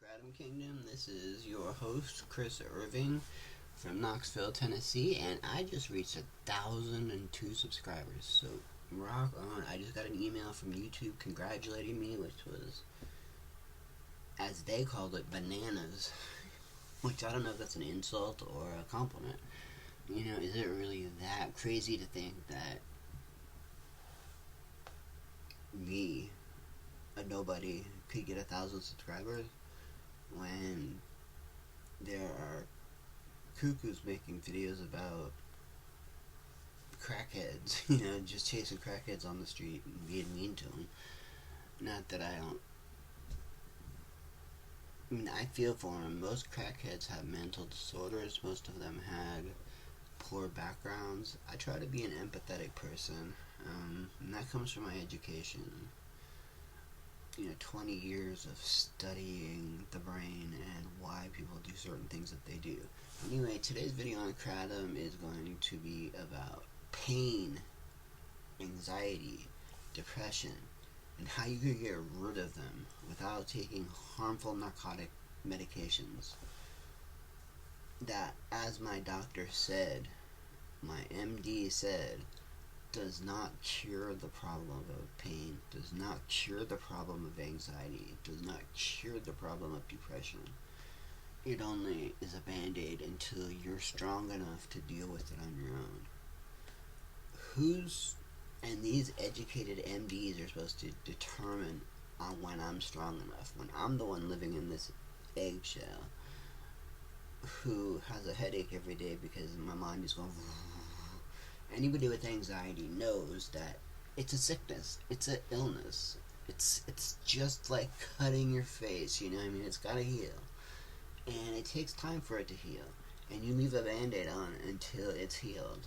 Kratom Kingdom. This is your host, Chris Irving from Knoxville, Tennessee, and I just reached 1,002 subscribers. So, rock on. I just got an email from YouTube congratulating me, which was, as they called it, bananas. Which I don't know if that's an insult or a compliment. You know, is it really that crazy to think that me, a nobody, could get 1,000 subscribers when there are cuckoos making videos about crackheads, you know, just chasing crackheads on the street and being mean to them. Not that I don't. I mean, I feel for them. Most crackheads have mental disorders. Most of them had poor backgrounds. I try to be an empathetic person, and that comes from my education. 20 years of studying the brain and why people do certain things that they do. Anyway, today's video on Kratom is going to be about pain, anxiety, depression, and how you can get rid of them without taking harmful narcotic medications. That, as my doctor said, my MD said, does not cure the problem of pain, does not cure the problem of anxiety, does not cure the problem of depression. It only is a band-aid until you're strong enough to deal with it on your own. And these educated MDs are supposed to determine when I'm strong enough, when I'm the one living in this eggshell, who has a headache every day because my mind is going. Anybody with anxiety knows that it's a sickness, it's an illness. It's just like cutting your face, you know what I mean? It's gotta heal. And it takes time for it to heal. And you leave a band-aid on until it's healed.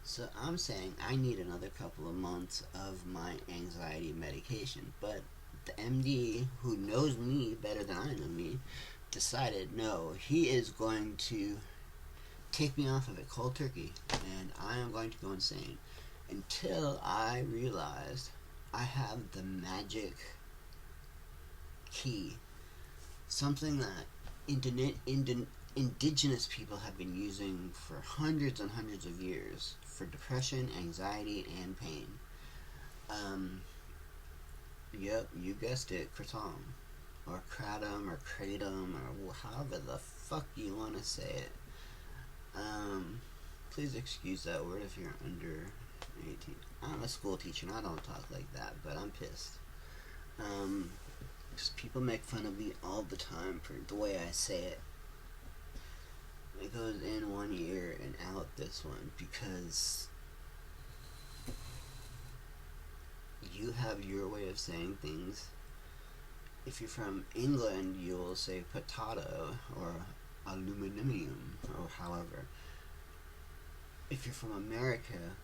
So I'm saying I need another couple of months of my anxiety medication. But the MD, who knows me better than I know me, decided no, he is going to take me off of it cold turkey, and I am going to go insane until I realized I have the magic key, something that indigenous people have been using for hundreds and hundreds of years for depression, anxiety, and pain. Yep, you guessed it, kratom, or kratom, or kratom, or however the fuck you want to say it. Please excuse that word if you're under 18. I'm a school teacher and I don't talk like that, but I'm pissed. Because people make fun of me all the time for the way I say it. It goes in one ear and out this one because you have your way of saying things. If you're from England, you will say potato or aluminium or however. If you're from America,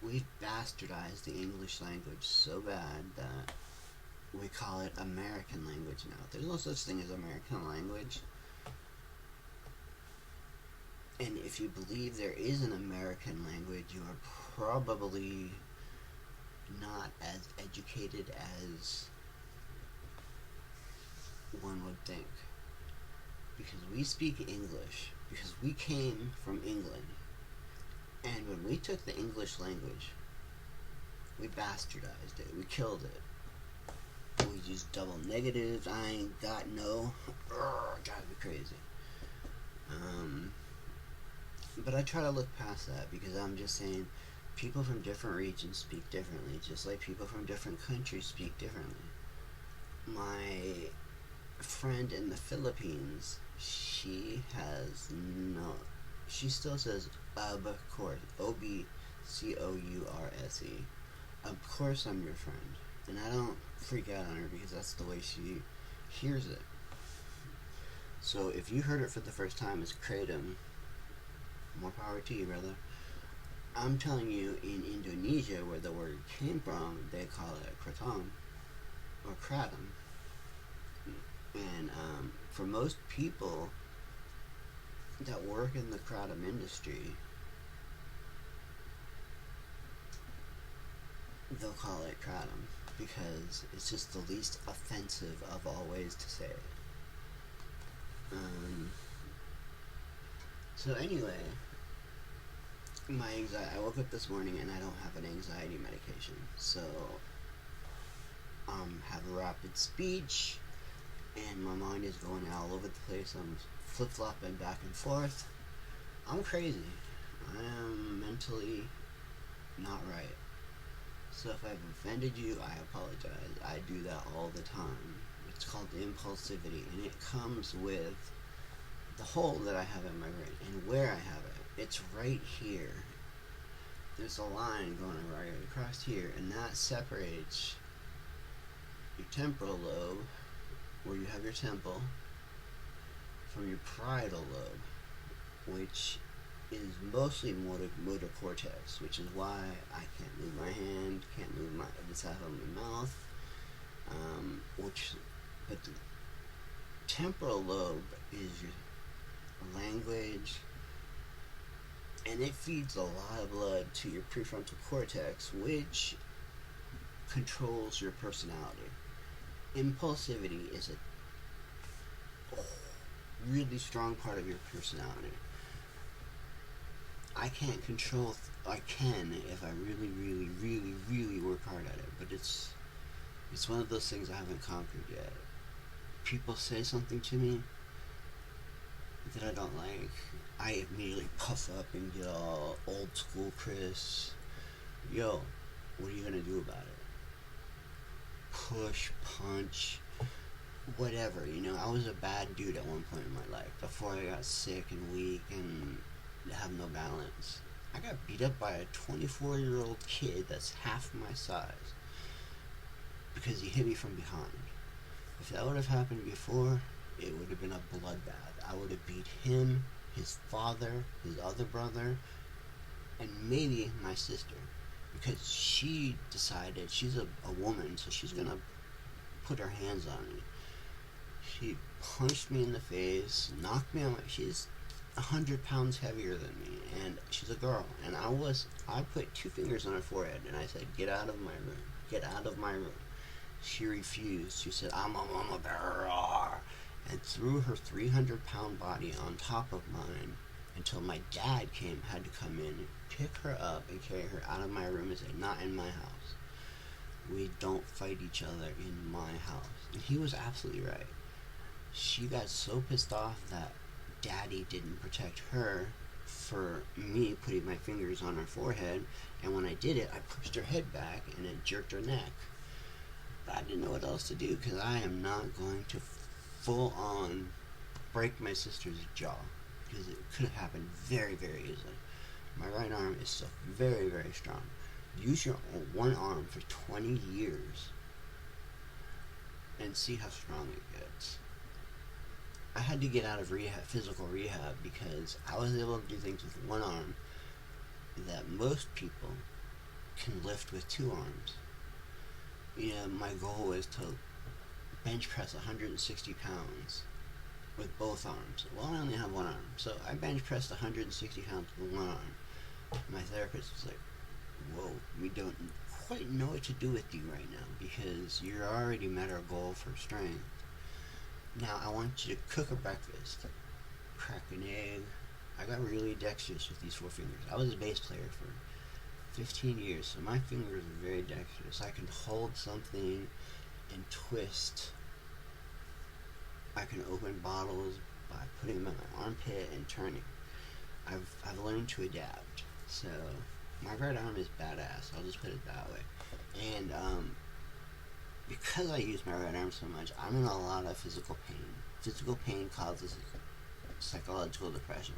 we've bastardized the English language so bad that we call it American language now. There's no such thing as American language. And if you believe there is an American language, you are probably not as educated as one would think. Because we speak English, because we came from England. And when we took the English language, we bastardized it, we killed it. We used double negatives, I ain't got no, drives me crazy. But I try to look past that because I'm just saying people from different regions speak differently, just like people from different countries speak differently. My friend in the Philippines, she still says of course, O-B-C-O-U-R-S-E. Of course I'm your friend. And I don't freak out on her because that's the way she hears it. So if you heard it for the first time as kratom, more power to you, brother. I'm telling you, in Indonesia, where the word came from, they call it kratom or kratom. And for most people that work in the kratom industry, they'll call it kratom. because it's just the least offensive of all ways to say it. So anyway, my anxiety. I woke up this morning and I don't have an anxiety medication, so have rapid speech, and my mind is going all over the place. I'm flip flopping back and forth. I'm crazy. I am mentally not right. So if I've offended you, I apologize. I do that all the time. It's called impulsivity, and it comes with the hole that I have in my brain and where I have it. It's right here. There's a line going right across here, and that separates your temporal lobe, where you have your temple, from your parietal lobe, which is mostly motor cortex, which is why I can't move my hand, can't move this half of my mouth, but the temporal lobe is your language, and it feeds a lot of blood to your prefrontal cortex, which controls your personality. Impulsivity is a really strong part of your personality. I can't control. I can if I really work hard at it. But it's one of those things I haven't conquered yet. People say something to me that I don't like, I immediately puff up and get all old school Chris. Yo, what are you gonna do about it? Push, punch, whatever. I was a bad dude at one point in my life before I got sick and weak and have no balance. I got beat up by a 24-year-old kid that's half my size because he hit me from behind. If that would have happened before, it would have been a bloodbath. I would have beat him, his father, his other brother, and maybe my sister, because she decided she's a woman, so she's gonna put her hands on me. She punched me in the face, knocked me on she's 100 pounds heavier than me, and she's a girl, and I put 2 fingers on her forehead, and I said, get out of my room, get out of my room. She refused. She said, I'm a girl, and threw her 300-pound body on top of mine until my dad had to come in, pick her up, and carry her out of my room and say, not in my house. We don't fight each other in my house. And he was absolutely right. She got so pissed off that Daddy didn't protect her for me putting my fingers on her forehead, and when I did it, I pushed her head back and it jerked her neck. But I didn't know what else to do, because I am not going to full on break my sister's jaw, because it could have happened very, very easily. My right arm is still very, very strong. Use your one arm for 20 years and see how strong it gets. I had to get out of physical rehab, because I was able to do things with one arm that most people can lift with 2 arms. My goal was to bench press 160 pounds with both arms. Well, I only have one arm, so I bench pressed 160 pounds with one arm. My therapist was like, whoa, we don't quite know what to do with you right now, because you're already met our goal for strength. Now I want you to cook a breakfast, crack an egg. I got really dexterous with these 4 fingers. I was a bass player for 15 years, so my fingers are very dexterous. I can hold something and twist. I can open bottles by putting them in my armpit and turning. I've learned to adapt. So my right arm is badass. I'll just put it that way. And because I use my right arm so much, I'm in a lot of physical pain. Physical pain causes psychological depression.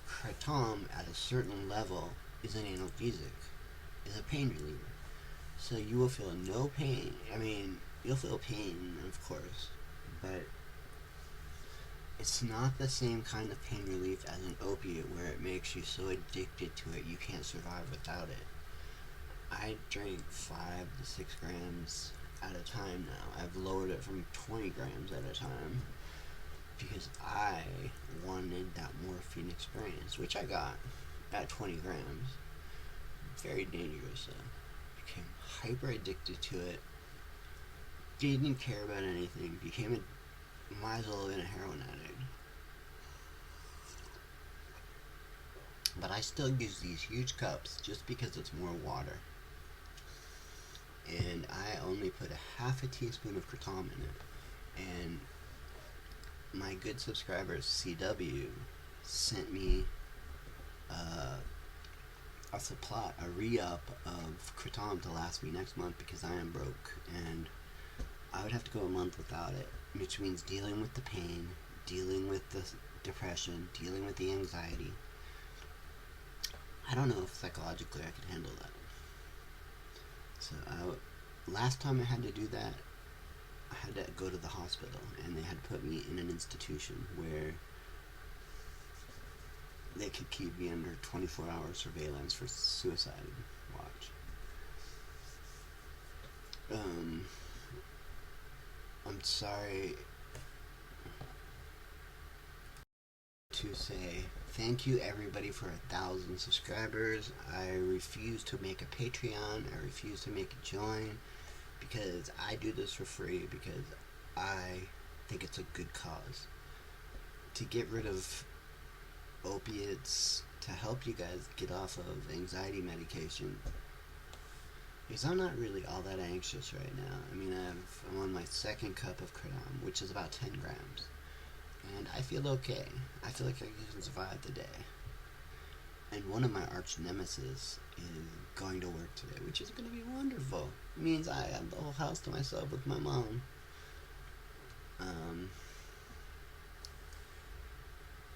Kratom, at a certain level, is an analgesic, is a pain reliever. So you will feel no pain. I mean, you'll feel pain, of course, but it's not the same kind of pain relief as an opiate, where it makes you so addicted to it you can't survive without it. I drink 5 to 6 grams at a time now. I've lowered it from 20 grams at a time, because I wanted that morphine experience, which I got at 20 grams. Very dangerous, though. became hyper addicted to it, didn't care about anything, might as well have been a heroin addict. But I still use these huge cups just because it's more water. And I only put a half a teaspoon of kratom in it. And my good subscribers, CW, sent me a re-up of kratom to last me next month because I am broke. And I would have to go a month without it, which means dealing with the pain, dealing with the depression, dealing with the anxiety. I don't know if psychologically I could handle that. So last time I had to do that, I had to go to the hospital, and they had put me in an institution where they could keep me under 24-hour surveillance for suicide watch. I'm sorry to say thank you everybody for 1,000 subscribers. I refuse to make a Patreon. I refuse to make a join because I do this for free because I think it's a good cause. To get rid of opiates, to help you guys get off of anxiety medication. Because I'm not really all that anxious right now. I mean, I'm on my second cup of kratom, which is about 10 grams. And I feel okay. I feel like I can survive the day. And one of my arch nemesis is going to work today, which is going to be wonderful. It means I have the whole house to myself with my mom.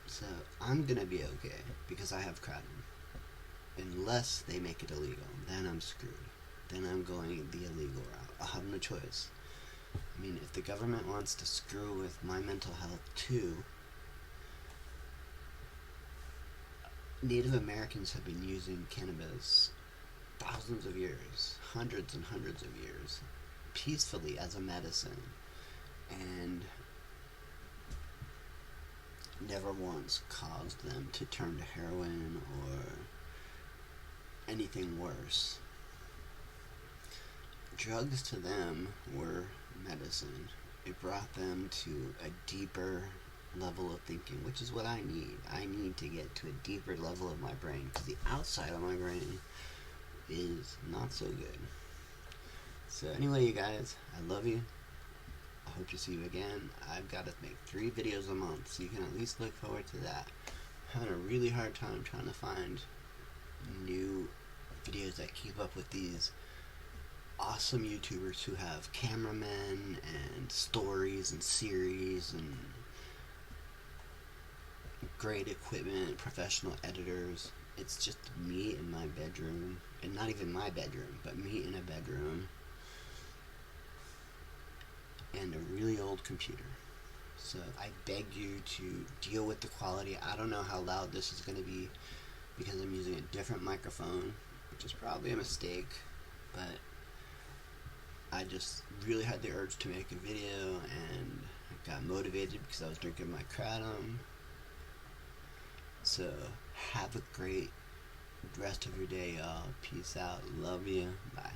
So I'm going to be okay because I have kratom. Unless they make it illegal, then I'm screwed. Then I'm going the illegal route. I'll have no choice. I mean, if the government wants to screw with my mental health too, Native Americans have been using cannabis thousands of years, hundreds and hundreds of years, peacefully as a medicine, and never once caused them to turn to heroin or anything worse. Drugs to them were medicine. It brought them to a deeper level of thinking, which is what I need. I need to get to a deeper level of my brain because the outside of my brain is not so good. So anyway, you guys, I love you. I hope to see you again. I've got to make 3 videos a month, so you can at least look forward to that. I'm having a really hard time trying to find new videos that keep up with these awesome YouTubers who have cameramen and stories and series and great equipment, professional editors. It's just me in my bedroom, and not even my bedroom, but me in a bedroom, and a really old computer. So I beg you to deal with the quality. I don't know how loud this is going to be because I'm using a different microphone, which is probably a mistake, but I just really had the urge to make a video, and I got motivated because I was drinking my kratom. So have a great rest of your day, y'all. Peace out. Love you. Bye.